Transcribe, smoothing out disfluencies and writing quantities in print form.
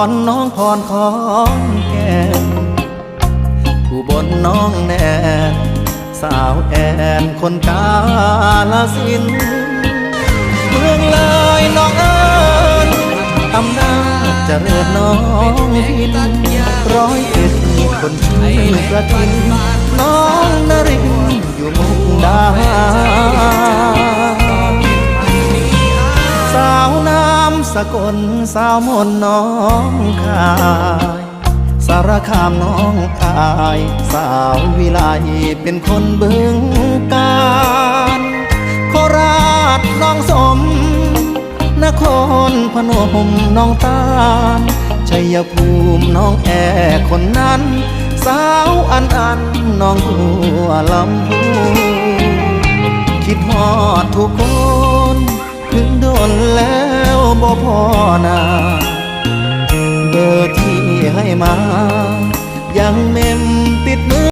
รน้องพรของแก่นอุบลน้องแนนสาวแอนคนกาลสินธุ์เมืองเลยน้องเอิญอำนาจเจริญน้องพินร้อยเอ็ดคนชื่อประทินน้องนรินอยู่มุกดาหารสาวน้ำสกลสาวมนน้องคายสารคามน้องอายสาววิไลเป็นคนบึงกาฬโคราชน้องสมนครพนมน้องตาลชัยภูมิน้องแอคนนั้นสาวอันน้องหัวลำพูคิดฮอดทุกคนถึงโดนแล้วบ่พอนาเบอร์ที่ให้มายังเมมติดมือ